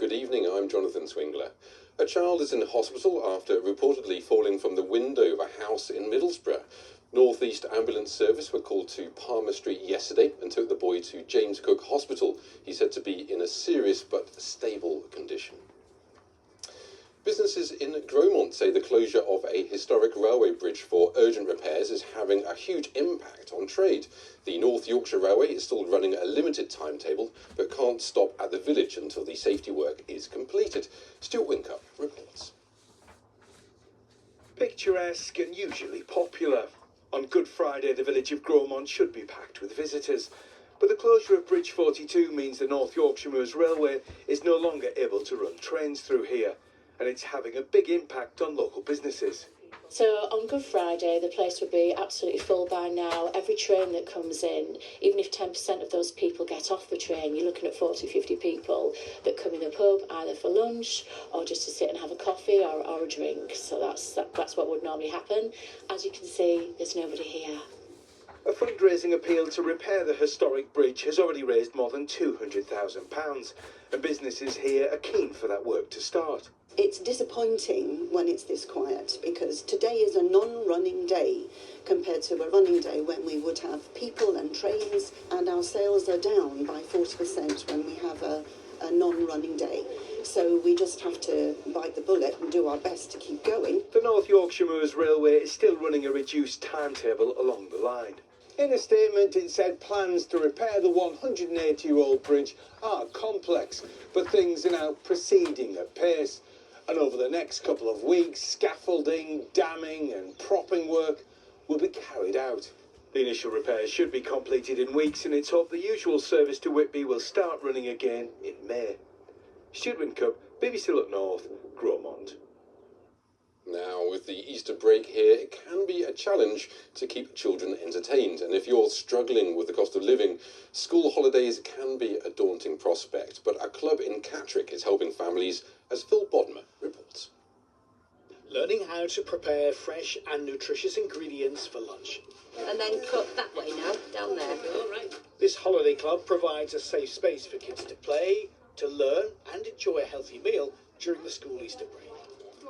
Good evening, I'm Jonathan Swingler. A child is in hospital after reportedly falling from the window of a house in Middlesbrough. North East Ambulance Service were called to Palmer Street yesterday and took the boy to James Cook Hospital. He's said to be in a serious but stable condition. Businesses in Gromont say the closure of a historic railway bridge for urgent repairs is having a huge impact on trade. The North Yorkshire Railway is still running a limited timetable, but can't stop at the village until the safety work is completed. Stuart Wincup reports. Picturesque and usually popular. On Good Friday, the village of Gromont should be packed with visitors. But the closure of Bridge 42 means the North Yorkshire Moors Railway is no longer able to run trains through here, and it's having a big impact on local businesses. So on Good Friday, the place would be absolutely full by now. Every train that comes in, even if 10% of those people get off the train, you're looking at 40, 50 people that come in the pub either for lunch or just to sit and have a coffee or a drink. So that's what would normally happen. As you can see, there's nobody here. A fundraising appeal to repair the historic bridge has already raised more than £200,000, and businesses here are keen for that work to start. It's disappointing when it's this quiet, because today is a non-running day compared to a running day when we would have people and trains, and our sales are down by 40% when we have a non-running day. So we just have to bite the bullet and do our best to keep going. The North Yorkshire Moors Railway is still running a reduced timetable along the line. In a statement, it said plans to repair the 180-year-old bridge are complex, but things are now proceeding at pace. And over the next couple of weeks, scaffolding, damming and propping work will be carried out. The initial repairs should be completed in weeks, and it's hoped the usual service to Whitby will start running again in May. Stuart Wincup, BBC Look North, Gromont. Now, with the Easter break here, it can be a challenge to keep children entertained. And if you're struggling with the cost of living, school holidays can be a daunting prospect. But a club in Catterick is helping families, as Phil Bodmer reports. Learning how to prepare fresh and nutritious ingredients for lunch. And then cut that way now, down there. All right. This holiday club provides a safe space for kids to play, to learn and enjoy a healthy meal during the school Easter break.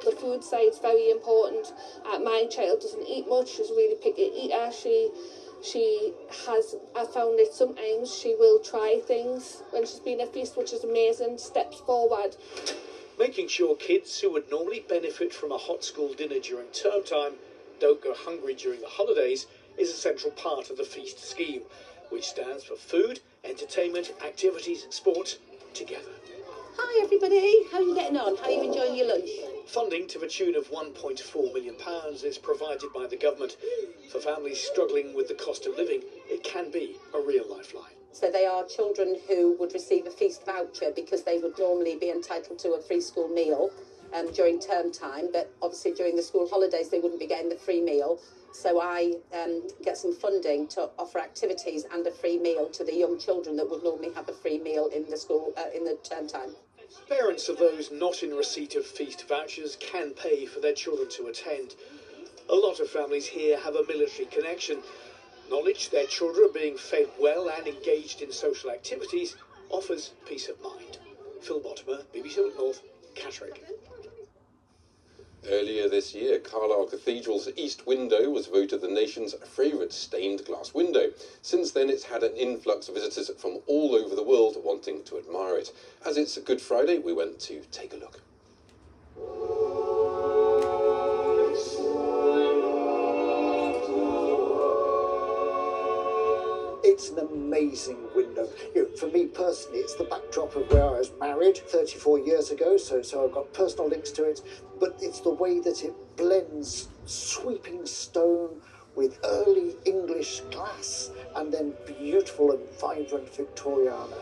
The food side's very important. My child doesn't eat much. She's a really picky eater. She has, I found that sometimes she will try things when she's been at a feast, which is amazing, steps forward. Making sure kids who would normally benefit from a hot school dinner during term time don't go hungry during the holidays is a central part of the feast scheme, which stands for food, entertainment, activities and sport together. Hi everybody, how are you getting on? How are you enjoying your lunch? Funding to the tune of £1.4 million is provided by the government. For families struggling with the cost of living, it can be a real lifeline. So they are children who would receive a feast voucher because they would normally be entitled to a free school meal during term time, but obviously during the school holidays they wouldn't be getting the free meal. So I get some funding to offer activities and a free meal to the young children that would normally have a free meal in the school in the term time. Parents of those not in receipt of feast vouchers can pay for their children to attend. A lot of families here have a military connection. Knowledge their children are being fed well and engaged in social activities offers peace of mind. Phil Bodmer, BBC Look North, Catterick. Earlier this year, Carlisle Cathedral's east window was voted the nation's favourite stained glass window. Since then, it's had an influx of visitors from all over the world wanting to admire it. As it's Good Friday, we went to take a look. It's an amazing window. For me personally, it's the backdrop of where I was married 34 years ago, so I've got personal links to it, but it's the way that it blends sweeping stone with early English glass and then beautiful and vibrant Victoriana.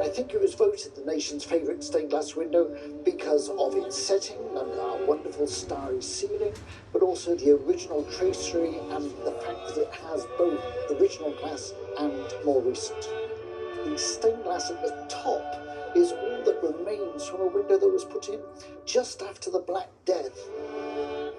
I think it was voted the nation's favourite stained glass window because of its setting and our wonderful starry ceiling, but also the original tracery and the fact that it has both original glass and more recent. The stained glass at the top is all that remains from a window that was put in just after the Black Death.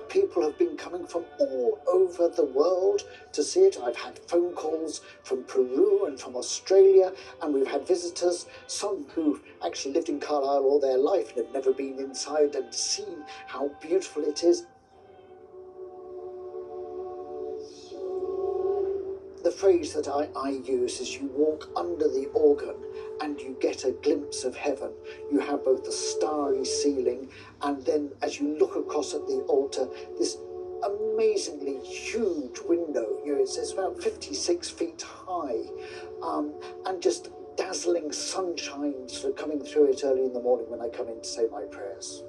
People have been coming from all over the world to see it. I've had phone calls from Peru and from Australia, and we've had visitors, some who've actually lived in Carlisle all their life and have never been inside and seen how beautiful it is. The phrase that I use is you walk under the organ and you get a glimpse of heaven. You have both the starry ceiling and then as you look across at the altar, this amazingly huge window. You know, it's about 56 feet high, and just dazzling sunshine sort of coming through it early in the morning when I come in to say my prayers.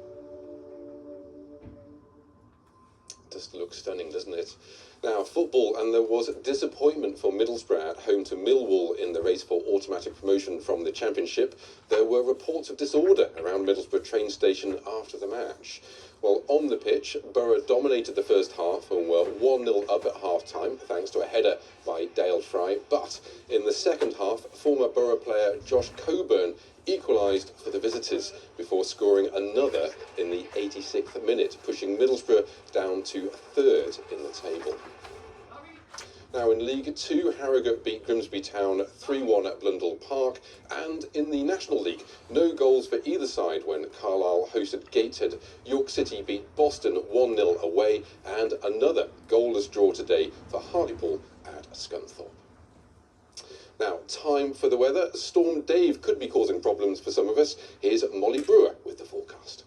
Just looks stunning, doesn't it? Now, football, and there was disappointment for Middlesbrough at home to Millwall in the race for automatic promotion from the Championship. There were reports of disorder around Middlesbrough train station after the match. Well, on the pitch, Borough dominated the first half and were 1-0 up at half-time, thanks to a header by Dale Fry. But in the second half, former Borough player Josh Coburn equalised for the visitors before scoring another in the 86th minute, pushing Middlesbrough down to third in the table. Now in League 2, Harrogate beat Grimsby Town 3-1 at Blundell Park, and in the National League, no goals for either side when Carlisle hosted Gateshead. York City beat Boston 1-0 away, and another goalless draw today for Hartlepool at Scunthorpe. Now, time for the weather. Storm Dave could be causing problems for some of us. Here's Molly Brewer with the forecast.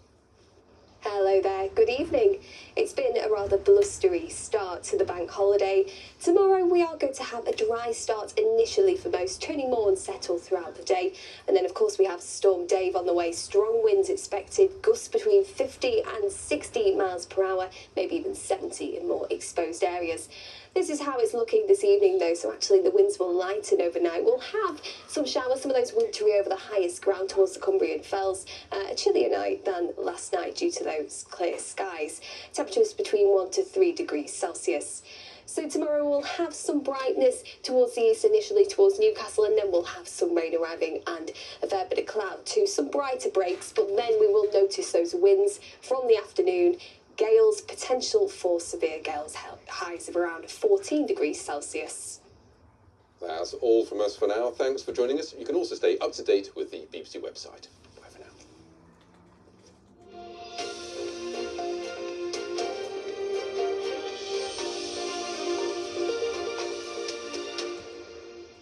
Hello there, good evening. It's been a rather blustery start to the bank holiday. Tomorrow we are going to have a dry start initially for most, turning more unsettled throughout the day. And then of course we have Storm Dave on the way. Strong winds expected, gusts between 50 and 60 miles per hour, maybe even 70 in more exposed areas. This is how it's looking this evening though, so actually the winds will lighten overnight. We'll have some showers, some of those wintry over the highest ground towards the Cumbrian Fells. A chillier night than last night due to those clear skies. Temperatures between 1 to 3 degrees Celsius. So tomorrow we'll have some brightness towards the east, initially towards Newcastle, and then we'll have some rain arriving and a fair bit of cloud too. Some brighter breaks, but then we will notice those winds from the afternoon. Gales, potential for severe gales, highs of around 14 degrees Celsius. That's all from us for now. Thanks for joining us. You can also stay up to date with the BBC website.